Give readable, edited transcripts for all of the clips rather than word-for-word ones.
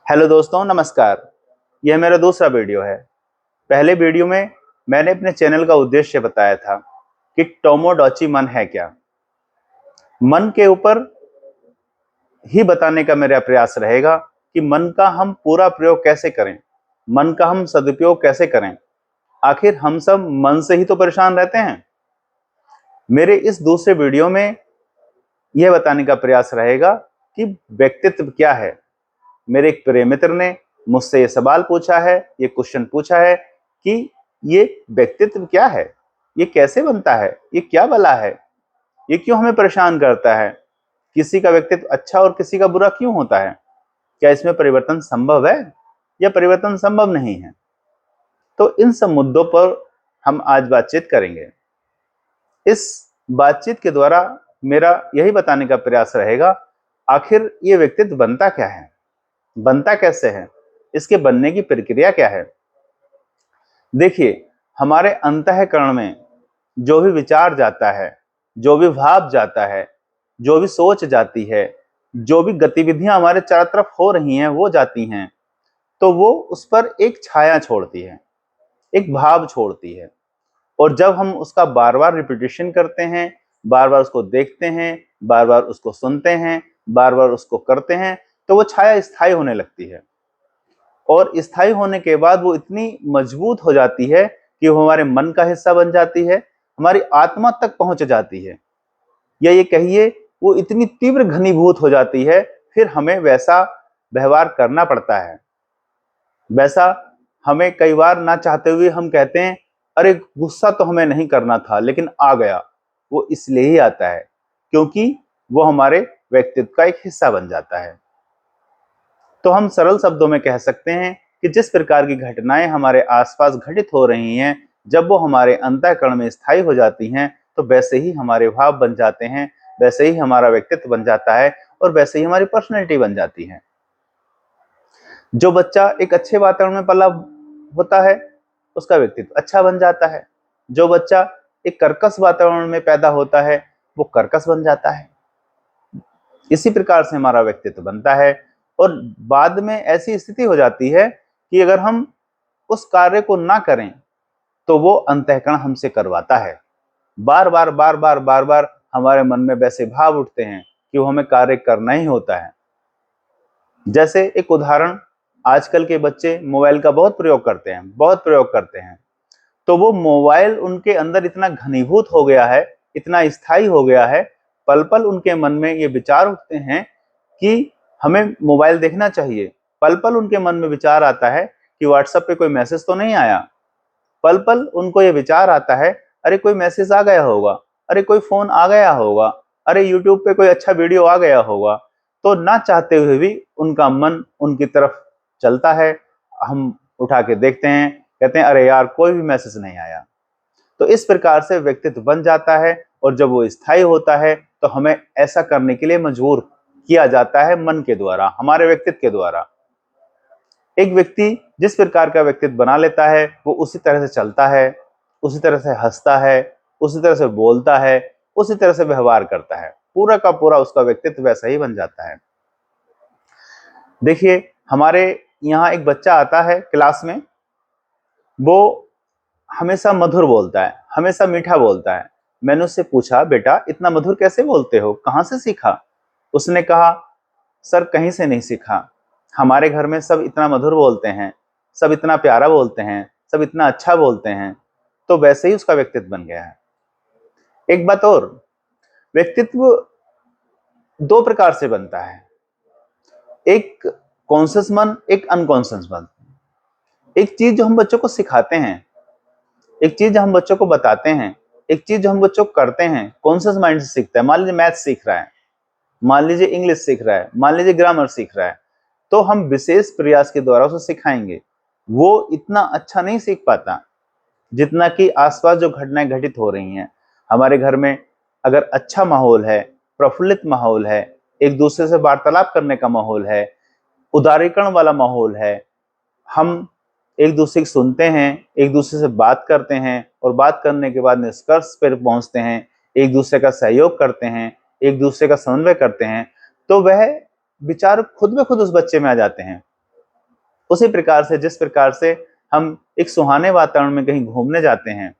Hello दोस्तों, नमस्कार। यह मेरा दूसरा वीडियो है। पहले वीडियो में मैंने अपने चैनल का उद्देश्य बताया था कि टोमोडोची मन है क्या। मन के ऊपर ही बताने का मेरा प्रयास रहेगा कि मन का हम पूरा प्रयोग कैसे करें, मन का हम सदुपयोग कैसे करें। आखिर हम सब मन से ही तो परेशान रहते हैं। मेरे इस दूसरे वीडियो में यह बताने का प्रयास रहेगा कि व्यक्तित्व क्या है। मेरे एक प्रिय मित्र ने मुझसे ये सवाल पूछा है, ये क्वेश्चन पूछा है कि ये व्यक्तित्व क्या है, ये कैसे बनता है, ये क्या बला है, ये क्यों हमें परेशान करता है, किसी का व्यक्तित्व अच्छा और किसी का बुरा क्यों होता है, क्या इसमें परिवर्तन संभव है या परिवर्तन संभव नहीं है। तो इन सब मुद्दों पर हम आज बातचीत करेंगे। इस बातचीत के द्वारा मेरा यही बताने का प्रयास रहेगा आखिर ये व्यक्तित्व बनता क्या है, बनता कैसे है, इसके बनने की प्रक्रिया क्या है। देखिए, हमारे अंतःकरण में जो भी विचार जाता है, जो भी भाव जाता है, जो भी सोच जाती है, जो भी गतिविधियां हमारे चारों तरफ हो रही हैं वो जाती हैं, तो वो उस पर एक छाया छोड़ती है, एक भाव छोड़ती है। और जब हम उसका बार बार रिपीटेशन करते हैं, बार बार उसको देखते हैं, बार बार उसको सुनते हैं, बार बार उसको करते हैं, तो वो छाया स्थायी होने लगती है। और स्थायी होने के बाद वो इतनी मजबूत हो जाती है कि वो हमारे मन का हिस्सा बन जाती है, हमारी आत्मा तक पहुंच जाती है, या ये कहिए वो इतनी तीव्र घनीभूत हो जाती है, फिर हमें वैसा व्यवहार करना पड़ता है। वैसा हमें कई बार ना चाहते हुए हम कहते हैं, अरे गुस्सा तो हमें नहीं करना था लेकिन आ गया। वो इसलिए ही आता है क्योंकि वो हमारे व्यक्तित्व का एक हिस्सा बन जाता है। तो हम सरल शब्दों में कह सकते हैं कि जिस प्रकार की घटनाएं हमारे आसपास घटित हो रही हैं, जब वो हमारे अंतःकरण में स्थायी हो जाती हैं, तो वैसे ही हमारे भाव बन जाते हैं, वैसे ही हमारा व्यक्तित्व बन जाता है और वैसे ही हमारी पर्सनैलिटी बन जाती है। जो बच्चा एक अच्छे वातावरण में पला होता है, उसका व्यक्तित्व अच्छा बन जाता है। जो बच्चा एक कर्कश वातावरण में पैदा होता है, वो कर्कश बन जाता है। इसी प्रकार से हमारा व्यक्तित्व बनता है। और बाद में ऐसी स्थिति हो जाती है कि अगर हम उस कार्य को ना करें, तो वो अंतःकरण हमसे करवाता है। बार बार बार बार बार बार हमारे मन में वैसे भाव उठते हैं कि वो हमें कार्य करना ही होता है। जैसे एक उदाहरण, आजकल के बच्चे मोबाइल का बहुत प्रयोग करते हैं, बहुत प्रयोग करते हैं। तो वो मोबाइल उनके अंदर इतना घनीभूत हो गया है, इतना स्थायी हो गया है, पल पल उनके मन में ये विचार उठते हैं कि हमें मोबाइल देखना चाहिए। पल पल उनके मन में विचार आता है कि व्हाट्सएप पे कोई मैसेज तो नहीं आया। पल पल उनको ये विचार आता है, अरे कोई मैसेज आ गया होगा, अरे कोई फोन आ गया होगा, अरे यूट्यूब पे कोई अच्छा वीडियो आ गया होगा। तो ना चाहते हुए भी उनका मन उनकी तरफ चलता है। हम उठा के देखते हैं, कहते हैं अरे यार कोई भी मैसेज नहीं आया। तो इस प्रकार से व्यक्तित्व बन जाता है। और जब वो स्थायी होता है तो हमें ऐसा करने के लिए मजबूर किया जाता है मन के द्वारा, हमारे व्यक्तित्व के द्वारा। एक व्यक्ति जिस प्रकार का व्यक्तित्व बना लेता है, वो उसी तरह से चलता है, उसी तरह से हंसता है, उसी तरह से बोलता है, उसी तरह से व्यवहार करता है। पूरा का पूरा उसका व्यक्तित्व वैसा ही बन जाता है। देखिए, हमारे यहाँ एक बच्चा आता है क्लास में, वो हमेशा मधुर बोलता है, हमेशा मीठा बोलता है। मैंने उससे पूछा, बेटा इतना मधुर कैसे बोलते हो, कहाँ से सीखा? उसने कहा, सर कहीं से नहीं सीखा, हमारे घर में सब इतना मधुर बोलते हैं, सब इतना प्यारा बोलते हैं, सब इतना अच्छा बोलते हैं। तो वैसे ही उसका व्यक्तित्व बन गया है। एक बात और, व्यक्तित्व दो प्रकार से बनता है, एक कॉन्शियस मन, एक अनकॉन्शियस मन। एक चीज जो हम बच्चों को सिखाते हैं, एक चीज हम बच्चों को बताते हैं, एक चीज जो हम बच्चों को करते हैं, कॉन्शियस माइंड से सीखता है। मान लीजिए मैथ सीख रहा है, मान लीजिए इंग्लिश सीख रहा है, मान लीजिए ग्रामर सीख रहा है, तो हम विशेष प्रयास के द्वारा उसे सिखाएंगे। वो इतना अच्छा नहीं सीख पाता जितना कि आसपास जो घटनाएं घटित हो रही हैं। हमारे घर में अगर अच्छा माहौल है, प्रफुल्लित माहौल है, एक दूसरे से वार्तालाप करने का माहौल है, उदारीकरण वाला माहौल है, हम एक दूसरे की सुनते हैं, एक दूसरे से बात करते हैं और बात करने के बाद निष्कर्ष पर पहुंचते हैं, एक दूसरे का सहयोग करते हैं, एक दूसरे का समन्वय करते हैं, तो वह विचार खुद ब खुद उस बच्चे में आ जाते हैं। उसी प्रकार से जिस प्रकार से हम एक सुहाने वातावरण में कहीं घूमने जाते हैं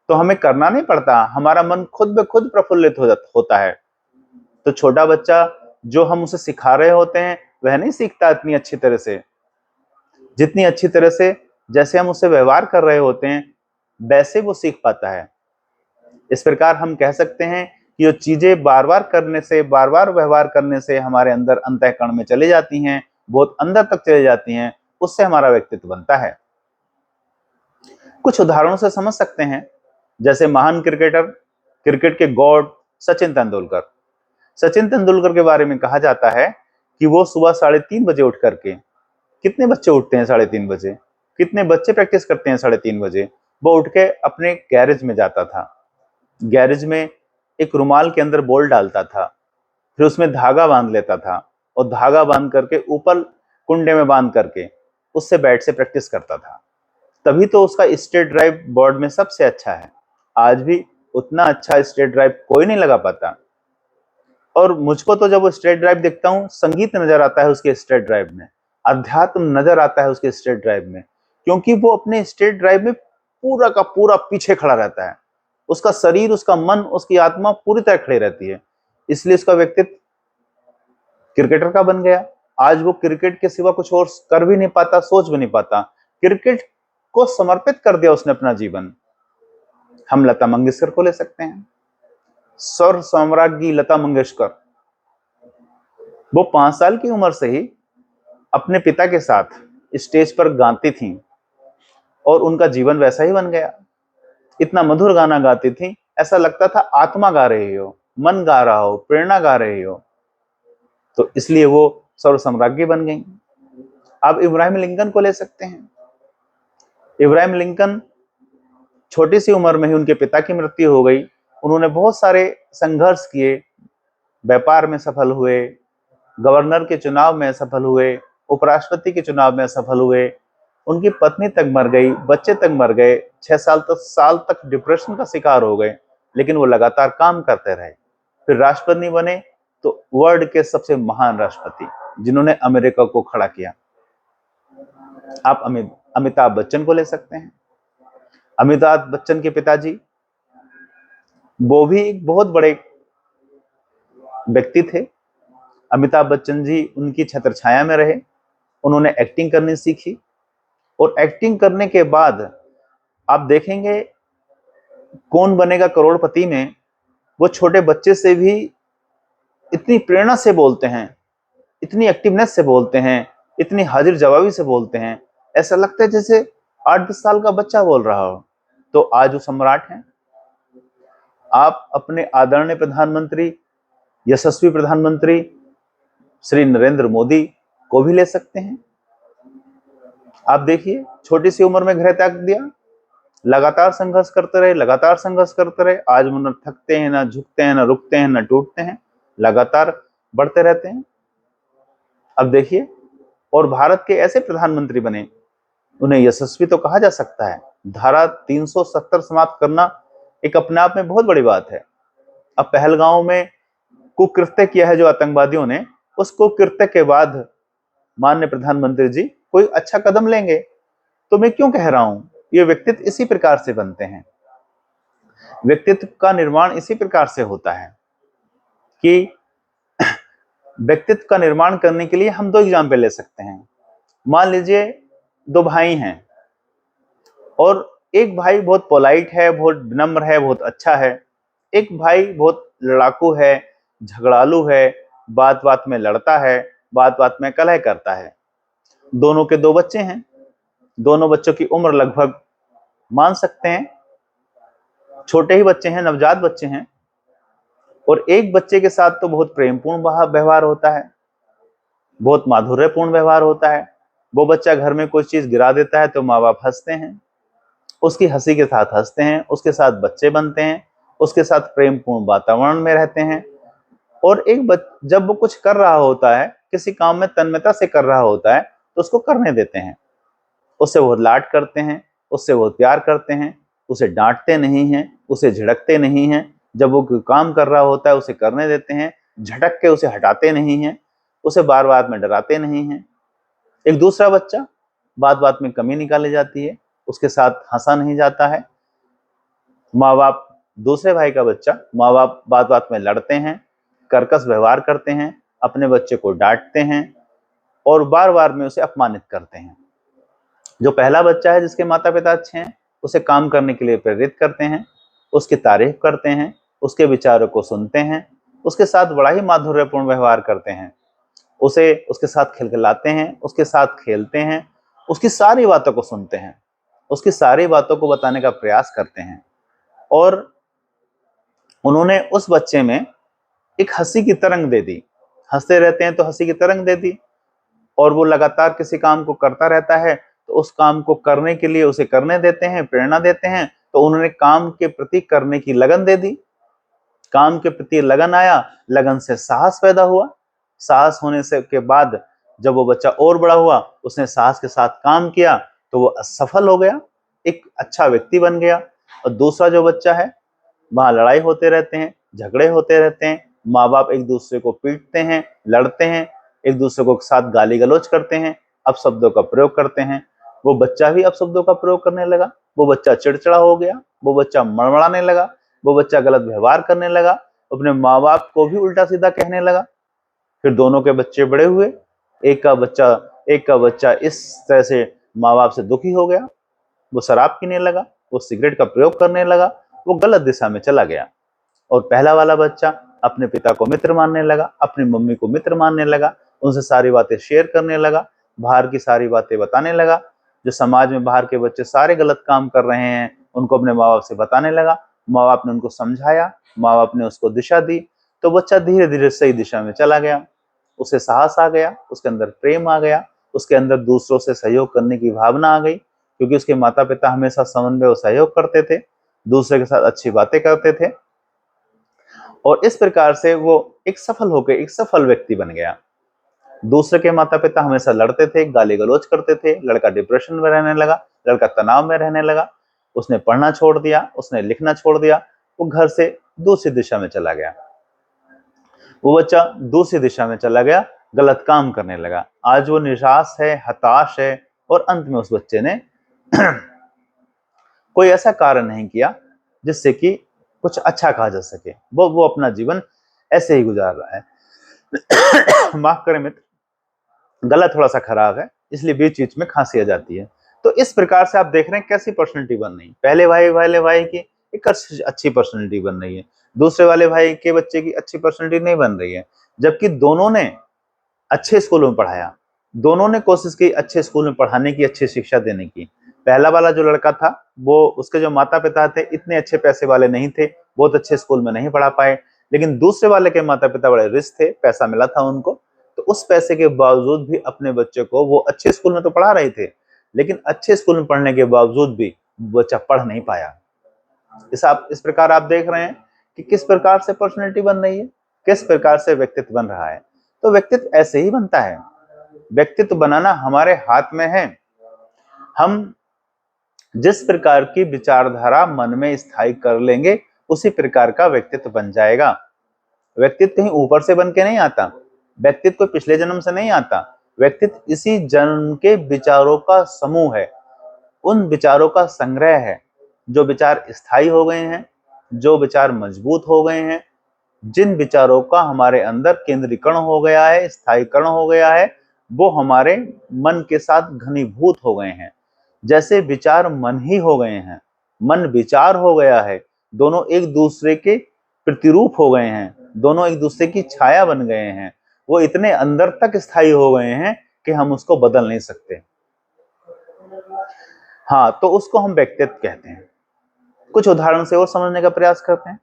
तो हमें करना नहीं पड़ता, हमारा मन खुद ब खुद प्रफुल्लित होता है। तो छोटा बच्चा जो हम उसे सिखा रहे होते हैं वह नहीं सीखता इतनी अच्छी तरह से, जितनी अच्छी तरह से जैसे हम उससे व्यवहार कर रहे होते हैं वैसे वो सीख पाता है। इस प्रकार हम कह सकते हैं कि जो चीजें बार बार करने से, बार बार व्यवहार करने से हमारे अंदर अंतःकरण में चली जाती हैं, बहुत अंदर तक चली जाती हैं, उससे हमारा व्यक्तित्व बनता है। कुछ उदाहरणों से समझ सकते हैं, जैसे महान क्रिकेटर, क्रिकेट के गॉड सचिन तेंदुलकर। सचिन तेंदुलकर के बारे में कहा जाता है कि वो सुबह 3:30 बजे उठ करके, कितने बच्चे उठते हैं 3:30 बजे, कितने बच्चे प्रैक्टिस करते हैं 3:30 बजे, वो उठ के अपने गैरेज में जाता था। गैरेज में एक रुमाल के अंदर बॉल डालता था, फिर उसमें धागा बांध लेता था और धागा बांध करके ऊपर कुंडे में बांध करके उससे बैट से प्रैक्टिस करता था। तभी तो उसका स्ट्रेट ड्राइव बोर्ड में सबसे अच्छा है। आज भी उतना अच्छा स्ट्रेट ड्राइव कोई नहीं लगा पाता। और मुझको तो जब वो स्ट्रेट ड्राइव देखता हूँ, संगीत नजर आता है उसके स्ट्रेट ड्राइव में, अध्यात्म नजर आता है उसके स्ट्रेट ड्राइव में, क्योंकि वो अपने स्ट्रेट ड्राइव में पूरा का पूरा पीछे खड़ा रहता है। उसका शरीर, उसका मन, उसकी आत्मा पूरी तरह खड़ी रहती है। इसलिए उसका व्यक्तित्व क्रिकेटर का बन गया। आज वो क्रिकेट के सिवा कुछ और कर भी नहीं पाता, सोच भी नहीं पाता। क्रिकेट को समर्पित कर दिया उसने अपना जीवन। हम लता मंगेशकर को ले सकते हैं, स्वर साम्राज्ञी लता मंगेशकर। वो 5 साल की उम्र से ही अपने पिता के साथ स्टेज पर गाती थी और उनका जीवन वैसा ही बन गया। इतना मधुर गाना गाती थी, ऐसा लगता था आत्मा गा रही हो, मन गा रहा हो, प्रेरणा गा रही हो। तो इसलिए वो सर्व सम्राज्ञी बन गई। आप इब्राहिम लिंकन को ले सकते हैं। इब्राहिम लिंकन छोटी सी उम्र में ही उनके पिता की मृत्यु हो गई। उन्होंने बहुत सारे संघर्ष किए, व्यापार में सफल हुए, गवर्नर के चुनाव में सफल हुए, उपराष्ट्रपति के चुनाव में सफल हुए। उनकी पत्नी तक मर गई, बच्चे तक मर गए, 6 साल तक डिप्रेशन का शिकार हो गए, लेकिन वो लगातार काम करते रहे। फिर राष्ट्रपति बने तो वर्ल्ड के सबसे महान राष्ट्रपति, जिन्होंने अमेरिका को खड़ा किया। आप अमिताभ बच्चन को ले सकते हैं। अमिताभ बच्चन के पिताजी, वो भी एक बहुत बड़े व्यक्ति थे। अमिताभ बच्चन जी उनकी छत्रछाया में रहे, उन्होंने एक्टिंग करनी सीखी और एक्टिंग करने के बाद आप देखेंगे कौन बनेगा करोड़पति में वो छोटे बच्चे से भी इतनी प्रेरणा से बोलते हैं, इतनी एक्टिवनेस से बोलते हैं, इतनी हाजिर जवाबी से बोलते हैं, ऐसा लगता है जैसे 8-10 साल का बच्चा बोल रहा हो। तो आज वो सम्राट हैं। आप अपने आदरणीय प्रधानमंत्री, यशस्वी प्रधानमंत्री श्री नरेंद्र मोदी को भी ले सकते हैं। आप देखिए, छोटी सी उम्र में गृह त्याग दिया, लगातार संघर्ष करते रहे, लगातार संघर्ष करते रहे। आज वो न थकते हैं, ना झुकते हैं, ना रुकते हैं, ना टूटते हैं, लगातार बढ़ते रहते हैं। अब देखिए, और भारत के ऐसे प्रधानमंत्री बने, उन्हें यशस्वी तो कहा जा सकता है। धारा 370 समाप्त करना एक अपने आप में बहुत बड़ी बात है। अब पहलगांव में कुकृत्य किया है जो आतंकवादियों ने, उस कुकृत्य के बाद माननीय प्रधानमंत्री जी कोई अच्छा कदम लेंगे। तो मैं क्यों कह रहा हूं, ये व्यक्तित्व इसी प्रकार से बनते हैं। व्यक्तित्व का निर्माण इसी प्रकार से होता है कि व्यक्तित्व का निर्माण करने के लिए हम 2 एग्जाम्पल ले सकते हैं। मान लीजिए 2 भाई हैं और एक भाई बहुत पोलाइट है, बहुत विनम्र है, बहुत अच्छा है। एक भाई बहुत लड़ाकू है, झगड़ालू है, बात बात में लड़ता है, बात बात में कलह करता है। दोनों के 2 बच्चे हैं, दोनों बच्चों की उम्र लगभग मान सकते हैं छोटे ही बच्चे हैं, नवजात बच्चे हैं। और एक बच्चे के साथ तो बहुत प्रेमपूर्ण व्यवहार होता है, बहुत माधुर्यपूर्ण व्यवहार होता है। वो बच्चा घर में कोई चीज गिरा देता है तो माँ बाप हंसते हैं, उसकी हंसी के साथ हंसते हैं, उसके साथ बच्चे बनते हैं, उसके साथ प्रेमपूर्ण वातावरण में रहते हैं। और जब वो कुछ कर रहा होता है, किसी काम में तन्मयता से कर रहा होता है, तो उसको करने देते हैं, उससे बहुत लाड करते हैं, उससे बहुत प्यार करते हैं, उसे डांटते नहीं हैं, उसे झिड़कते नहीं हैं। जब वो काम कर रहा होता है उसे करने देते हैं, झटक के उसे हटाते नहीं हैं, उसे बार बार में डराते नहीं हैं। एक दूसरा बच्चा बात बात में कमी निकाली जाती है, उसके साथ हंसा नहीं जाता है। माँ बाप, दूसरे भाई का बच्चा, माँ बाप बात बात में लड़ते हैं, कर्कश व्यवहार करते हैं, अपने बच्चे को डांटते हैं और बार बार में उसे अपमानित करते हैं। जो पहला बच्चा है जिसके माता पिता अच्छे हैं, उसे काम करने के लिए प्रेरित करते हैं, उसकी तारीफ करते हैं, उसके विचारों को सुनते हैं, उसके साथ बड़ा ही माधुर्यपूर्ण व्यवहार करते हैं, उसे उसके साथ खिलखिलाते हैं, उसके साथ खेलते हैं, उसकी सारी बातों को सुनते हैं, उसकी सारी बातों को बताने का प्रयास करते हैं और उन्होंने उस बच्चे में एक हंसी की तरंग दे दी। हंसते रहते हैं तो हंसी की तरंग दे दी और वो लगातार किसी काम को करता रहता है तो उस काम को करने के लिए उसे करने देते हैं, प्रेरणा देते हैं। तो उन्होंने काम के प्रति करने की लगन दे दी। काम के प्रति लगन आया, लगन से साहस पैदा हुआ। साहस होने से के बाद जब वो बच्चा और बड़ा हुआ, उसने साहस के साथ काम किया तो वो सफल हो गया, एक अच्छा व्यक्ति बन गया। और दूसरा जो बच्चा है, वहां लड़ाई होते रहते हैं, झगड़े होते रहते हैं, माँ बाप एक दूसरे को पीटते हैं, लड़ते हैं, एक दूसरे को साथ गाली गलौज करते हैं, अपशब्दों का प्रयोग करते हैं। वो बच्चा भी अपशब्दों का प्रयोग करने लगा, वो बच्चा चिड़चिड़ा हो गया, वो बच्चा मड़मड़ाने लगा, वो बच्चा गलत व्यवहार करने लगा, अपने माँ बाप को भी उल्टा सीधा कहने लगा। फिर दोनों के बच्चे बड़े हुए, एक का बच्चा इस तरह से माँ बाप से दुखी हो गया, वो शराब पीने लगा, वो सिगरेट का प्रयोग करने लगा, वो गलत दिशा में चला गया। और पहला वाला बच्चा अपने पिता को मित्र मानने लगा, अपनी मम्मी को मित्र मानने लगा, उनसे सारी बातें शेयर करने लगा, बाहर की सारी बातें बताने लगा। जो समाज में बाहर के बच्चे सारे गलत काम कर रहे हैं उनको अपने माँ बाप से बताने लगा। माँ बाप ने उनको समझाया, माँ बाप ने उसको दिशा दी, तो बच्चा धीरे धीरे सही दिशा में चला गया। उसे साहस आ गया, उसके अंदर प्रेम आ गया, उसके अंदर दूसरों से सहयोग करने की भावना आ गई, क्योंकि उसके माता पिता हमेशा समन्वय और सहयोग करते थे, दूसरे के साथ अच्छी बातें करते थे और इस प्रकार से वो एक सफल होकर एक सफल व्यक्ति बन गया। दूसरे के माता पिता हमेशा लड़ते थे, गाली गलौज करते थे, लड़का डिप्रेशन में रहने लगा, लड़का तनाव में रहने लगा, उसने पढ़ना छोड़ दिया, उसने लिखना छोड़ दिया, वो घर से दूसरी दिशा में चला गया, वो बच्चा दूसरी दिशा में चला गया, गलत काम करने लगा। आज वो निराश है, हताश है और अंत में उस बच्चे ने कोई ऐसा कार्य नहीं किया जिससे कि कुछ अच्छा कहा जा सके। वो अपना जीवन ऐसे ही गुजार रहा है। माफ करें मित्र, गला थोड़ा सा खराब है इसलिए बीच बीच में खांसी आ जाती है। तो इस प्रकार से आप देख रहे हैं कैसी पर्सनैलिटी बन रही है। पहले वाले भाई की एक अच्छी पर्सनैलिटी बन रही है, दूसरे वाले भाई के बच्चे की अच्छी पर्सनैलिटी नहीं बन रही है, जबकि दोनों ने अच्छे स्कूलों में पढ़ाया, दोनों ने कोशिश की अच्छे स्कूल में पढ़ाने की, अच्छी शिक्षा देने की। पहला वाला जो लड़का था, वो उसके जो माता पिता थे इतने अच्छे पैसे वाले नहीं थे, बहुत अच्छे स्कूल में नहीं पढ़ा पाए। लेकिन दूसरे वाले के माता पिता बड़े रिच थे, पैसा मिला था उनको, तो उस पैसे के बावजूद भी अपने बच्चे को वो अच्छे स्कूल में तो पढ़ा रहे थे, लेकिन अच्छे स्कूल में पढ़ने के बावजूद भी बच्चा पढ़ नहीं पाया। इस प्रकार आप देख रहे हैं कि किस प्रकार से पर्सनैलिटी बन रही है, किस प्रकार से व्यक्तित्व बन रहा है। तो व्यक्तित्व ऐसे ही बनता है, व्यक्तित्व बनाना हमारे हाथ में है। हम जिस प्रकार की विचारधारा मन में स्थायी कर लेंगे उसी प्रकार का व्यक्तित्व बन जाएगा। व्यक्तित्व कहीं ऊपर से बन के नहीं आता, व्यक्तित्व कोई पिछले जन्म से नहीं आता, व्यक्तित्व इसी जन्म के विचारों का समूह है, उन विचारों का संग्रह है। जो विचार स्थायी हो गए हैं, जो विचार मजबूत हो गए हैं, जिन विचारों का हमारे अंदर केंद्रीकरण हो गया है, स्थायीकरण हो गया है, वो हमारे मन के साथ घनीभूत हो गए हैं। जैसे विचार मन ही हो गए हैं, मन विचार हो गया है, दोनों एक दूसरे के प्रतिरूप हो गए हैं, दोनों एक दूसरे की छाया बन गए हैं, वो इतने अंदर तक स्थायी हो गए हैं कि हम उसको बदल नहीं सकते। हाँ, तो उसको हम व्यक्तित्व कहते हैं। कुछ उदाहरण से और समझने का प्रयास करते हैं।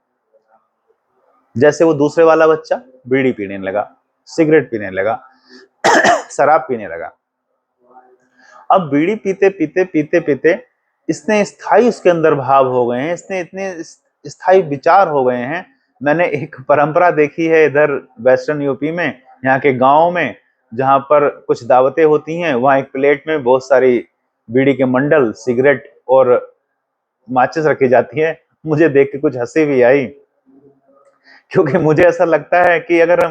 जैसे वो दूसरे वाला बच्चा बीड़ी पीने लगा, सिगरेट पीने लगा, शराब पीने लगा। अब बीड़ी पीते पीते पीते पीते इसने स्थायी उसके अंदर भाव हो गए हैं, इसने इतने स्थायी विचार हो गए हैं। मैंने एक परंपरा देखी है इधर वेस्टर्न यूपी में, यहाँ के गांव में, जहां पर कुछ दावतें होती हैं, वहां एक प्लेट में बहुत सारी बीड़ी के मंडल, सिगरेट और माचिस रखी जाती है। मुझे देख के कुछ हंसी भी आई, क्योंकि मुझे ऐसा लगता है कि अगर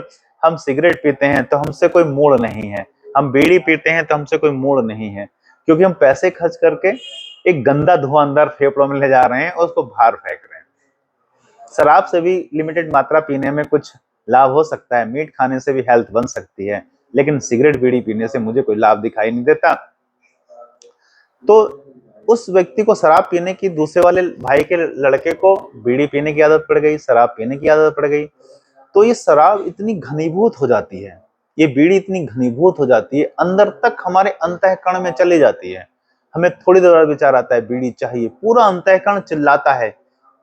हम सिगरेट पीते हैं तो हमसे कोई मूड नहीं है, हम बीड़ी पीते हैं तो हमसे कोई मूड नहीं है। क्योंकि हम पैसे खर्च करके एक गंदा धुआं अंदर फेफड़ों में ले जा रहे हैं और उसको बाहर फेंक रहे हैं। शराब से भी लिमिटेड मात्रा पीने में कुछ लाभ हो सकता है, मीट खाने से भी हेल्थ बन सकती है, लेकिन सिगरेट बीड़ी पीने से मुझे कोई लाभ दिखाई नहीं देता। तो उस व्यक्ति को शराब पीने की, दूसरे वाले भाई के लड़के को बीड़ी पीने की आदत पड़ गई, शराब पीने की आदत पड़ गई। तो ये शराब इतनी घनीभूत हो जाती है, ये बीड़ी इतनी घनीभूत हो जाती है, अंदर तक हमारे अंतःकरण में चली जाती है। हमें थोड़ी देर बाद विचार आता है बीड़ी चाहिए, पूरा अंतःकरण चिल्लाता है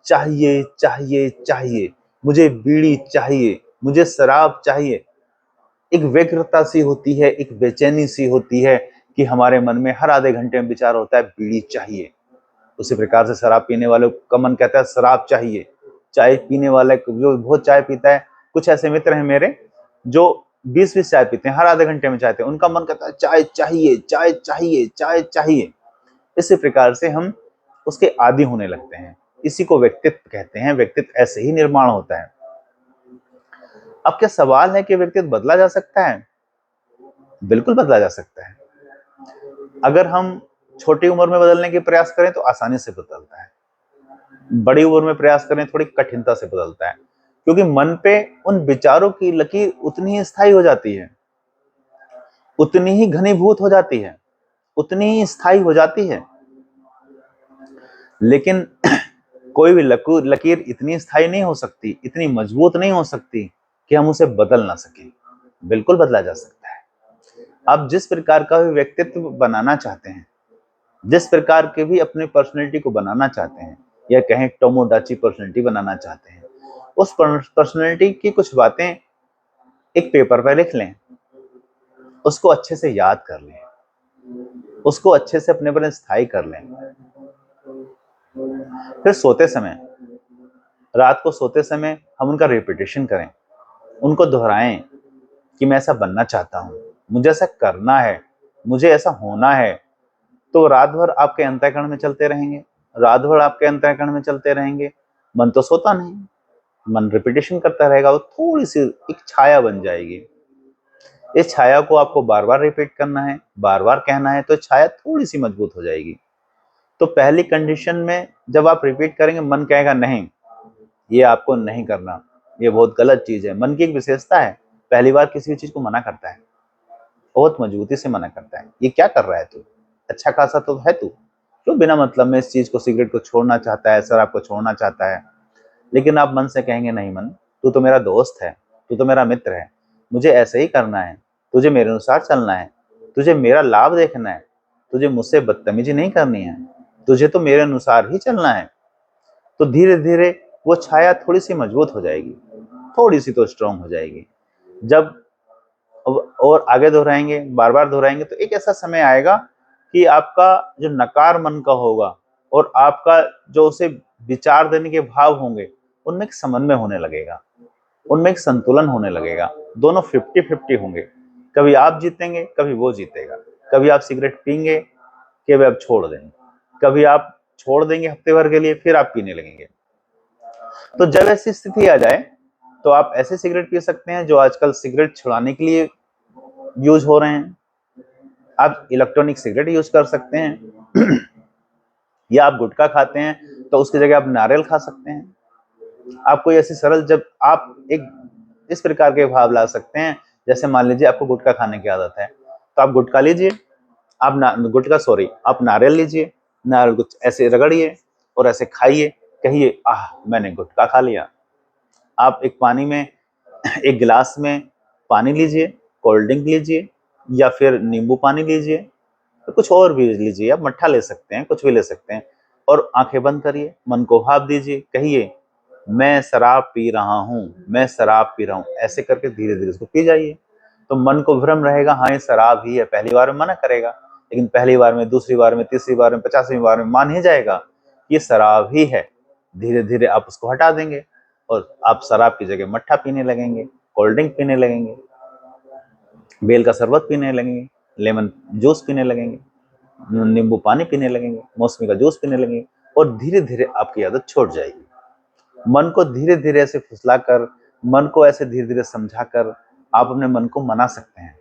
चाहिए चाहिए चाहिए, मुझे बीड़ी चाहिए, मुझे शराब चाहिए। एक व्यग्रता सी होती है, एक बेचैनी सी होती है कि हमारे मन में हर आधे घंटे में विचार होता है बीड़ी चाहिए। उसी प्रकार से शराब पीने वाले का मन कहता है शराब चाहिए। चाय पीने वाले जो बहुत चाय पीता है, कुछ ऐसे मित्र हैं मेरे जो 20-20 चाय पीते हैं, हर आधे घंटे में चाहते हैं, उनका मन कहता है चाय चाहिए चाय चाहिए चाय चाहिए। इसी प्रकार से हम उसके आदी होने लगते हैं। इसी को व्यक्तित्व कहते हैं। व्यक्तित्व ऐसे ही निर्माण होता है। अब क्या सवाल है कि व्यक्तित्व बदला जा सकता है? बिल्कुल बदला जा सकता है। अगर हम छोटी उम्र में बदलने के प्रयास करें तो आसानी से बदलता है, बड़ी उम्र में प्रयास करें थोड़ी कठिनता से बदलता है, क्योंकि मन पे उन विचारों की लकीर उतनी ही स्थायी हो जाती है, उतनी ही घनीभूत हो जाती है, उतनी ही स्थायी हो जाती है। लेकिन कोई भी लकीर इतनी स्थायी नहीं हो सकती, इतनी मजबूत नहीं हो सकती कि हम उसे बदल ना सकें। बिल्कुल बदला जा सकता है। आप जिस प्रकार का भी व्यक्तित्व बनाना चाहते हैं, जिस प्रकार के भी अपनी पर्सनैलिटी को बनाना चाहते हैं, या कहें टोमोडाची पर्सनैलिटी बनाना चाहते हैं, उस पर्सनैलिटी की कुछ बातें एक पेपर पर लिख लें, उसको अच्छे से याद कर लें, उसको अच्छे से अपने पर स्थायी कर लें। फिर सोते समय, रात को सोते समय हम उनका रिपीटेशन करें, उनको दोहराएं कि मैं ऐसा बनना चाहता हूं, मुझे ऐसा करना है, मुझे ऐसा होना है। तो रात भर आपके अंतःकरण में चलते रहेंगे, रात भर आपके अंतःकरण में चलते रहेंगे। मन तो सोता नहीं, मन रिपीटेशन करता रहेगा, वो थोड़ी सी एक छाया बन जाएगी। इस छाया को आपको बार बार रिपीट करना है, बार बार कहना है, तो छाया थोड़ी सी मजबूत हो जाएगी। तो पहली कंडीशन में जब आप रिपीट करेंगे, मन कहेगा नहीं, ये आपको नहीं करना, ये बहुत गलत चीज है। मन की एक विशेषता है, पहली बार किसी भी चीज को मना करता है, बहुत मजबूती से मना करता है। ये क्या कर रहा है तू, अच्छा खासा तो है तू, क्यों बिना मतलब में इस चीज को, सिगरेट को छोड़ना चाहता है, शराब को छोड़ना चाहता है। लेकिन आप मन से कहेंगे नहीं मन, तू तो मेरा दोस्त है, तू तो मेरा मित्र है, मुझे ऐसे ही करना है, तुझे मेरे अनुसार चलना है, तुझे मेरा लाभ देखना है, तुझे मुझसे बदतमीजी नहीं करनी है, तुझे तो मेरे अनुसार ही चलना है। तो धीरे धीरे वो छाया थोड़ी सी मजबूत हो जाएगी, थोड़ी सी तो स्ट्रांग हो जाएगी। जब और आगे दोहराएंगे, बार बार दोहराएंगे, तो एक ऐसा समय आएगा कि आपका जो नकार मन का होगा और आपका जो उसे विचार देने के भाव होंगे, उनमें एक समन्वय होने लगेगा, उनमें एक संतुलन होने लगेगा, दोनों 50-50 होंगे। कभी आप जीतेंगे, कभी वो जीतेगा। कभी आप सिगरेट पीएंगे, कभी आप छोड़ देंगे, कभी आप छोड़ देंगे हफ्ते भर के लिए, फिर आप पीने लगेंगे। तो जब ऐसी स्थिति आ जाए, तो आप ऐसे सिगरेट पी सकते हैं जो आजकल सिगरेट छुड़ाने के लिए यूज हो रहे हैं। आप इलेक्ट्रॉनिक सिगरेट यूज कर सकते हैं या आप गुटखा खाते हैं तो उसकी जगह आप नारियल खा सकते हैं। आप कोई ऐसी सरल, जब आप एक इस प्रकार के भाव ला सकते हैं, जैसे मान लीजिए आपको गुटखा खाने की आदत है, तो आप गुटखा लीजिए, आप नारियल लीजिए, नारियल को ऐसे रगड़िए और ऐसे खाइए, कहिए आह मैंने गुटखा खा लिया। आप एक पानी में एक गिलास में पानी लीजिए, कोल्ड ड्रिंक लीजिए, या फिर नींबू पानी लीजिए, तो कुछ और भी लीजिए, आप मट्ठा ले सकते हैं, कुछ भी ले सकते हैं, और आंखें बंद करिए, मन को भाप दीजिए, कहिए मैं शराब पी रहा हूँ, मैं शराब पी रहा हूँ, ऐसे करके धीरे धीरे उसको पी जाइए। तो मन को भ्रम रहेगा हाँ ये शराब ही है, पहली बार में मना करेगा, लेकिन पहली बार में, दूसरी बार में, तीसरी बार में, 50वीं बार में मान ही जाएगा ये शराब ही है। धीरे धीरे आप उसको हटा देंगे और आप शराब की जगह मट्ठा पीने लगेंगे, कोल्ड ड्रिंक पीने लगेंगे, बेल का शरबत पीने लगेंगे, लेमन जूस पीने लगेंगे, नींबू पानी पीने लगेंगे, मौसमी का जूस पीने लगेंगे, और धीरे धीरे आपकी आदत छोड़ जाएगी। मन को धीरे धीरे ऐसे फुसलाकर, मन को ऐसे धीरे धीरे समझाकर आप अपने मन को मना सकते हैं,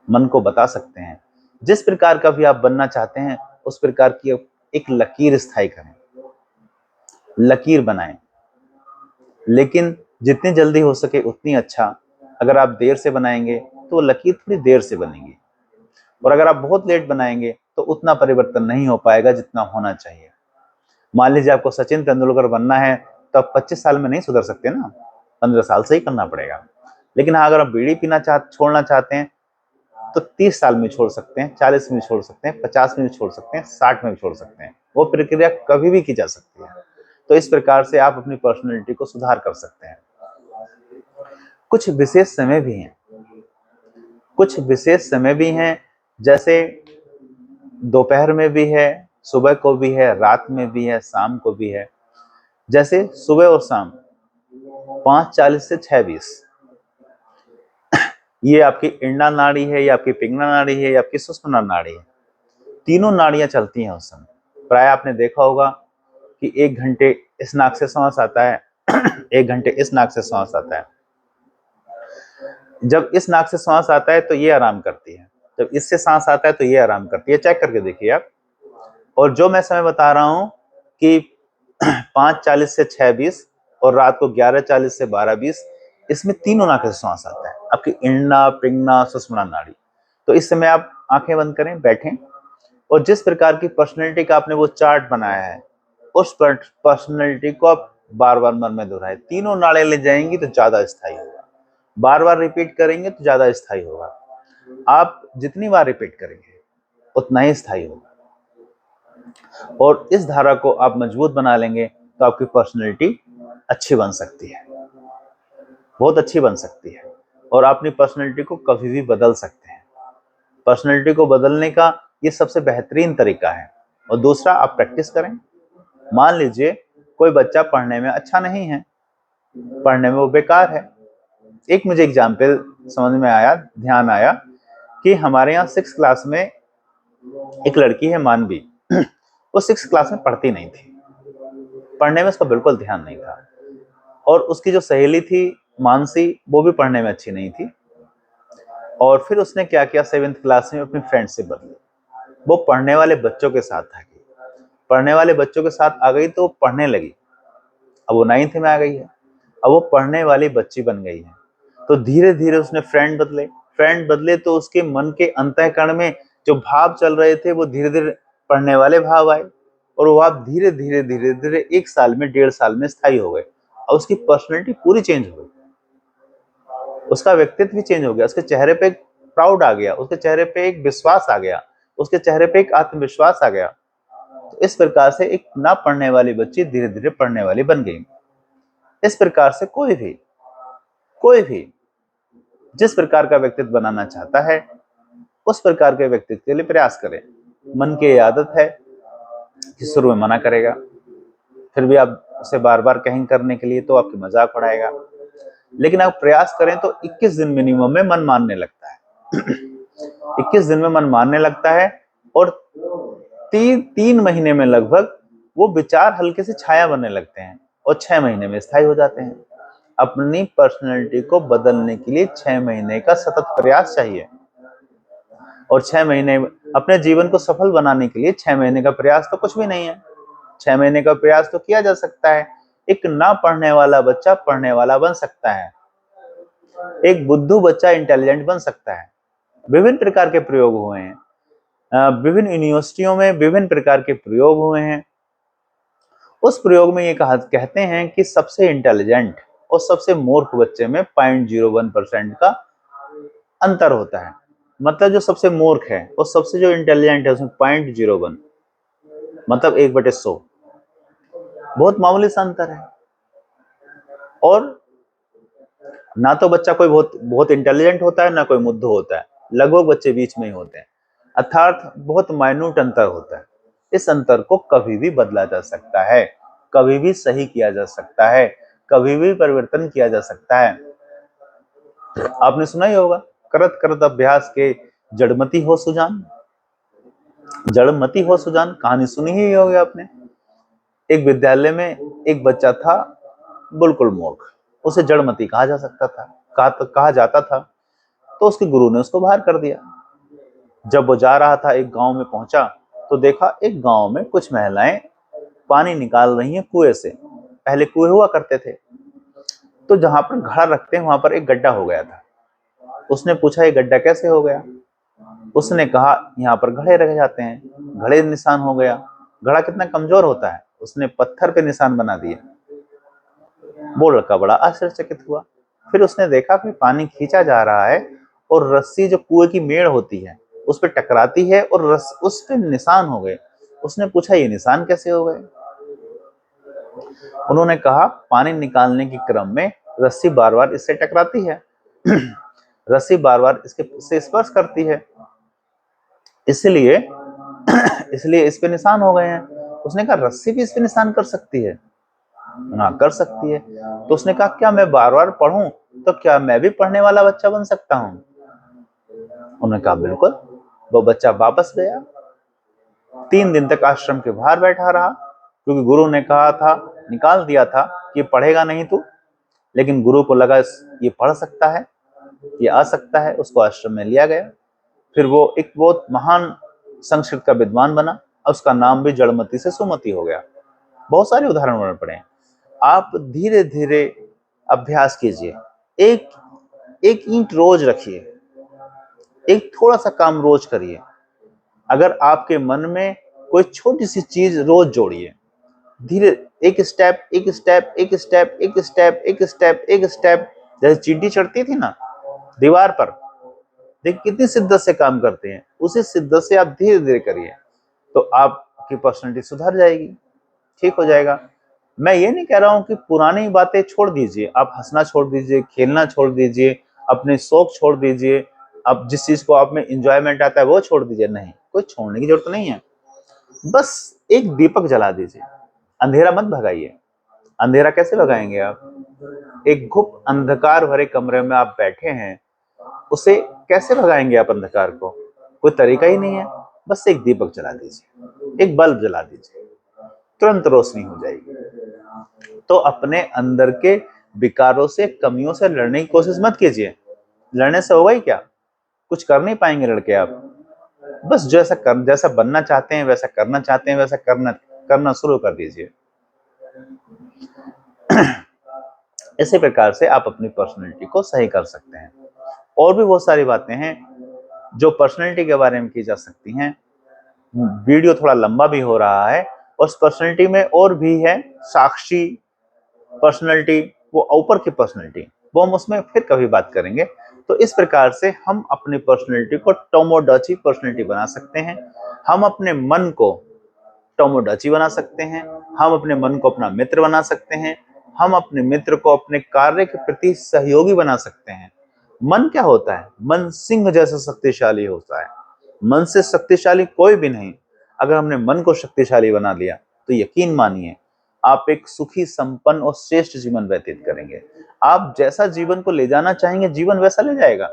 मन को बता सकते हैं जिस प्रकार का भी आप बनना चाहते हैं उस प्रकार की एक लकीर स्थायी करें, लकीर बनाएं। लेकिन जितनी जल्दी हो सके उतनी अच्छा। अगर आप देर से बनाएंगे तो वो लकीर थोड़ी देर से बनेगी, और अगर आप बहुत लेट बनाएंगे तो उतना परिवर्तन नहीं हो पाएगा जितना होना चाहिए। मान लीजिए आपको सचिन तेंदुलकर बनना है तो आप 25 साल में नहीं सुधर सकते ना, 15 साल से ही करना पड़ेगा। लेकिन हाँ, अगर आप बीड़ी पीना छोड़ना चाहते हैं तो 30 साल में छोड़ सकते हैं, 40 में छोड़ सकते हैं, 50 में भी छोड़ सकते हैं, 60 में भी छोड़ सकते हैं। वो प्रक्रिया कभी भी की जा सकती है। तो इस प्रकार से आप अपनी पर्सनैलिटी को सुधार कर सकते हैं। कुछ विशेष समय भी हैं, कुछ विशेष समय भी हैं, जैसे दोपहर में भी है, सुबह को भी है, रात में भी है, शाम को भी है। जैसे सुबह और शाम 5:40 से 6:20, ये आपकी इंडा नाड़ी है, ये आपकी पिंगला नाड़ी है, ये आपकी सुषुम्ना नाड़ी है। तीनों नाड़ियां चलती हैं उस समय। प्राय आपने देखा होगा कि 1 घंटे इस नाक से सांस आता है, 1 घंटे इस नाक से सांस आता है। जब इस नाक से सांस आता है तो ये आराम करती है, जब इससे सांस आता है तो ये आराम करती है। चेक करके देखिए आप। और जो मैं समय बता रहा हूं कि 5:40 से 6:20 और रात को 11:40 से 12:20, इसमें तीनों नाकों से सांस आता है, आपकी इंडा, पिंगला, सुषुम्ना नाड़ी। तो इस समय आप आंखें बंद करें, बैठें, और जिस प्रकार की पर्सनैलिटी का आपने वो चार्ट बनाया है उस पर्सनैलिटी को आप बार बार मन में दोहराए। तीनों नाड़ें ले जाएंगी तो ज्यादा स्थायी होगा, बार बार रिपीट करेंगे तो ज्यादा स्थायी होगा। आप जितनी बार रिपीट करेंगे उतना ही स्थायी होगा, और इस धारा को आप मजबूत बना लेंगे तो आपकी पर्सनैलिटी अच्छी बन सकती है, बहुत अच्छी बन सकती है। और आप अपनी पर्सनैलिटी को कभी भी बदल सकते हैं। पर्सनैलिटी को बदलने का ये सबसे बेहतरीन तरीका है। और दूसरा, आप प्रैक्टिस करें। मान लीजिए कोई बच्चा पढ़ने में अच्छा नहीं है, पढ़ने में वो बेकार है। एक मुझे एग्जाम्पल समझ में आया, ध्यान आया कि हमारे यहाँ 6 क्लास में एक लड़की है, मानवी। वो 6 क्लास में पढ़ती नहीं थी, पढ़ने में उसका बिल्कुल ध्यान नहीं था। और उसकी जो सहेली थी मानसी, वो भी पढ़ने में अच्छी नहीं थी। और फिर उसने क्या किया, 7th क्लास में अपनी फ्रेंडशिप बदली। वो पढ़ने वाले बच्चों के साथ आ गई, पढ़ने वाले बच्चों के साथ आ गई तो वो पढ़ने लगी। अब वो 9th में आ गई है, अब वो पढ़ने वाली बच्ची बन गई है। तो धीरे धीरे उसने फ्रेंड बदले तो उसके मन के अंतःकरण में जो भाव चल रहे थे वो धीरे धीरे पढ़ने वाले भाव आए, और वो आप धीरे धीरे धीरे धीरे 1 साल में, 1.5 साल में स्थायी हो गए। और उसकी पर्सनैलिटी पूरी चेंज हो गई, उसका व्यक्तित्व भी चेंज हो गया, उसके चेहरे पे एक प्राउड आ गया, उसके चेहरे पे एक विश्वास आ गया, उसके चेहरे पे एक आत्मविश्वास आ गया। तो इस प्रकार से एक ना पढ़ने वाली बच्ची धीरे धीरे पढ़ने वाली बन गई। इस प्रकार से कोई भी जिस प्रकार का व्यक्तित्व बनाना चाहता है उस प्रकार के व्यक्तित्व के लिए प्रयास करें। मन की आदत है कि शुरू में मना करेगा, फिर भी आप उसे बार बार कहेंगे करने के लिए तो आपकी मजाक उड़ाएगा। लेकिन आप प्रयास करें तो 21 दिन मिनिमम में मन मानने लगता है। 21 दिन में मन मानने लगता है, और 3 महीने में लगभग वो विचार हल्के से छाया बनने लगते हैं, और 6 महीने में स्थायी हो जाते हैं। अपनी पर्सनैलिटी को बदलने के लिए 6 महीने का सतत प्रयास चाहिए, और 6 महीने अपने जीवन को सफल बनाने के लिए 6 महीने का प्रयास तो कुछ भी नहीं है। 6 महीने का प्रयास तो किया जा सकता है। एक ना पढ़ने वाला बच्चा पढ़ने वाला बन सकता है, एक बुद्धू बच्चा इंटेलिजेंट बन सकता है। विभिन्न प्रकार के प्रयोग हुए हैं, विभिन्न यूनिवर्सिटियों में विभिन्न प्रकार के प्रयोग हुए हैं। उस प्रयोग में ये कहते हैं कि सबसे इंटेलिजेंट और सबसे मूर्ख बच्चे में 0.01% का अंतर होता है। मतलब जो सबसे मूर्ख है और सबसे जो इंटेलिजेंट है उसमें 0.01, मतलब 1/100, बहुत मामूली सा अंतर है। और ना तो बच्चा कोई बहुत बहुत इंटेलिजेंट होता है, ना कोई मुद्दू होता है, लगभग बच्चे बीच में ही होते हैं, अर्थात बहुत माइन्यूट अंतर होता है। इस अंतर को कभी भी बदला जा सकता है, कभी भी सही किया जा सकता है, कभी भी परिवर्तन किया जा सकता है। आपने सुना ही होगा, करत करत अभ्यास के जड़मति हो सुजान। जड़मति हो सुजान कहानी सुनी ही होगी आपने। एक विद्यालय में एक बच्चा था, बिल्कुल मूर्ख, उसे जड़मति कहा जाता था। तो उसके गुरु ने उसको बाहर कर दिया। जब वो जा रहा था, एक गांव में पहुंचा तो देखा एक गांव में कुछ महिलाएं पानी निकाल रही हैं कुएं से। पहले कुएं हुआ करते थे, तो जहां पर घड़ा रखते हैं वहां पर एक गड्ढा हो गया था। उसने पूछा ये गड्ढा कैसे हो गया? उसने कहा यहाँ पर घड़े रखे जाते हैं, घड़े निशान हो गया। घड़ा कितना कमजोर होता है, उसने पत्थर पे निशान बना दिए। वो लड़का बड़ा आश्चर्यचकित हुआ। फिर उसने देखा कि पानी खींचा जा रहा है और रस्सी जो कुएं की मेड़ होती है उस पर टकराती है और उस पे निशान हो गए। उसने पूछा ये निशान कैसे हो गए? उन्होंने कहा पानी निकालने के क्रम में रस्सी बार बार इससे टकराती है रस्सी बार बार इससे स्पर्श करती है, इसलिए इसलिए इस पे निशान हो गए हैं। उसने कहा रस्सी भी इस पे निशान कर सकती है? ना, कर सकती है। तो उसने कहा क्या मैं बार बार पढ़ूं तो क्या मैं भी पढ़ने वाला बच्चा बन सकता हूं? उन्होंने कहा बिल्कुल। वो बच्चा वापस गया, 3 दिन तक आश्रम के बाहर बैठा रहा, क्योंकि गुरु ने कहा था, निकाल दिया था कि पढ़ेगा नहीं तू। लेकिन गुरु को लगा ये पढ़ सकता है, ये आ सकता है, उसको आश्रम में लिया गया। फिर वो एक बहुत महान संस्कृत का विद्वान बना, उसका नाम भी जड़मती से सुमति हो गया। बहुत सारे उदाहरण पड़े हैं। आप धीरे धीरे अभ्यास कीजिए। एक एक ईंट रोज रखिए, एक थोड़ा सा काम रोज करिए। अगर आपके मन में कोई छोटी सी चीज रोज जोड़िए, धीरे, एक स्टेप एक स्टेप एक स्टेप एक स्टेप एक स्टेप एक स्टेप, जैसे चींटी चढ़ती थी ना दीवार पर, देखिए कितनी शिद्दत से काम करते हैं, उसी शिद्दत से आप धीरे धीरे करिए तो आपकी पर्सनैलिटी सुधर जाएगी, ठीक हो जाएगा। मैं ये नहीं कह रहा हूं कि पुरानी बातें छोड़ दीजिए, आप हंसना छोड़ दीजिए, खेलना छोड़ दीजिए, अपने शौक छोड़ दीजिए, अब जिस चीज को आप में इंजॉयमेंट आता है वो छोड़ दीजिए। नहीं, कोई छोड़ने की जरूरत नहीं है। बस एक दीपक जला दीजिए, अंधेरा मत भगाइए। अंधेरा कैसे भगाएंगे आप? एक गुप्त अंधकार भरे कमरे में आप बैठे हैं, उसे कैसे भगाएंगे आप अंधकार को? कोई तरीका ही नहीं है। बस एक दीपक जला दीजिए, एक बल्ब जला दीजिए, तुरंत रोशनी हो जाएगी। तो अपने अंदर के विकारों से, कमियों से लड़ने की कोशिश मत कीजिए। लड़ने से होगा ही क्या? कुछ कर नहीं पाएंगे लड़के आप। बस जैसा बनना चाहते हैं, वैसा करना चाहते हैं, वैसा करना शुरू कर दीजिए। इसी प्रकार से आप अपनी पर्सनैलिटी को सही कर सकते हैं। और भी बहुत सारी बातें हैं जो पर्सनैलिटी के बारे में की जा सकती हैं। वीडियो थोड़ा लंबा भी हो रहा है। उस पर्सनैलिटी में और भी है साक्षी पर्सनैलिटी, वो ऊपर की पर्सनैलिटी, वो हम उसमें फिर कभी बात करेंगे। तो इस प्रकार से हम अपनी पर्सनैलिटी को टोमोडोची पर्सनैलिटी बना सकते हैं। हम अपने मन को टोमोडोची बना सकते हैं। हम अपने मन को अपना मित्र बना सकते हैं। हम अपने मित्र को अपने कार्य के प्रति सहयोगी बना सकते हैं। मन क्या होता है? मन सिंह जैसा शक्तिशाली होता है। मन से शक्तिशाली कोई भी नहीं। अगर हमने मन को शक्तिशाली बना लिया तो यकीन मानिए आप एक सुखी, संपन्न और श्रेष्ठ जीवन व्यतीत करेंगे। आप जैसा जीवन को ले जाना चाहेंगे जीवन वैसा ले जाएगा।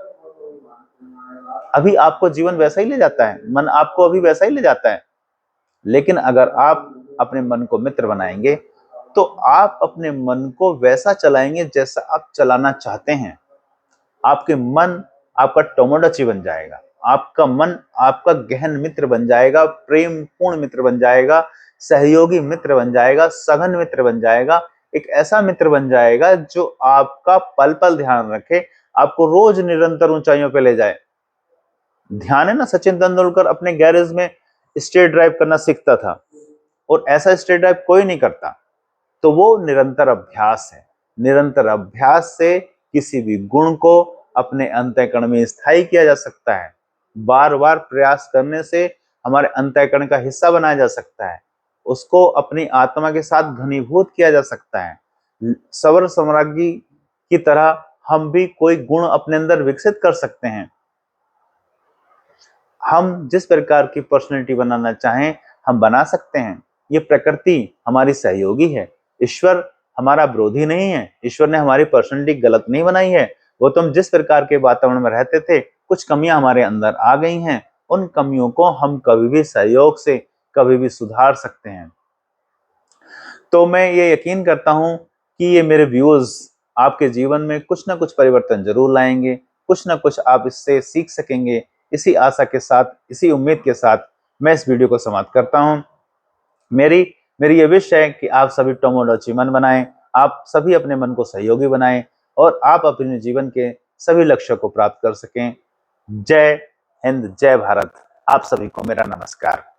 अभी आपको जीवन वैसा ही ले जाता है, मन आपको अभी वैसा ही ले जाता है। लेकिन अगर आप अपने मन को मित्र बनाएंगे तो आप अपने मन को वैसा चलाएंगे जैसा आप चलाना चाहते हैं। आपके मन आपका टोमोडोची बन जाएगा। आपका मन आपका गहन मित्र बन जाएगा, प्रेम पूर्ण मित्र बन जाएगा, सहयोगी मित्र बन जाएगा, सघन मित्र बन जाएगा। एक ऐसा मित्र बन जाएगा जो आपका पल पल ध्यान रखे, आपको रोज निरंतर ऊंचाइयों पे ले जाए। ध्यान है ना, सचिन तेंदुलकर अपने गैरेज में स्ट्रेट ड्राइव करना सीखता था और ऐसा स्ट्रेट ड्राइव कोई नहीं करता। तो वो निरंतर अभ्यास है। निरंतर अभ्यास से किसी भी गुण को अपने अंतःकरण में स्थायी किया जा सकता है। बार बार प्रयास करने से हमारे अंतःकरण का हिस्सा बनाया जा सकता है। उसको अपनी आत्मा के साथ घनीभूत किया जा सकता है। सवर सम्राज्ञी की तरह हम भी कोई गुण अपने अंदर विकसित कर सकते हैं। हम जिस प्रकार की पर्सनैलिटी बनाना चाहें हम बना सकते हैं। ये प्रकृति हमारी सहयोगी है। ईश्वर हमारा विरोधी नहीं है। ईश्वर ने हमारी पर्सनैलिटी गलत नहीं बनाई है। वो तो हम जिस प्रकार के वातावरण में रहते थे, कुछ कमियां हमारे अंदर आ गई हैं, उन कमियों को हम कभी भी सहयोग से कभी भी सुधार सकते हैं। तो मैं ये यकीन करता हूं कि ये मेरे व्यूज आपके जीवन में कुछ ना कुछ परिवर्तन जरूर लाएंगे। कुछ ना कुछ आप इससे सीख सकेंगे। इसी आशा के साथ, इसी उम्मीद के साथ मैं इस वीडियो को समाप्त करता हूं। मेरी मेरी ये विश है कि आप सभी टोमोडोची मन बनाएं, आप सभी अपने मन को सहयोगी बनाएं और आप अपने जीवन के सभी लक्ष्यों को प्राप्त कर सकें। जय हिंद, जय भारत। आप सभी को मेरा नमस्कार।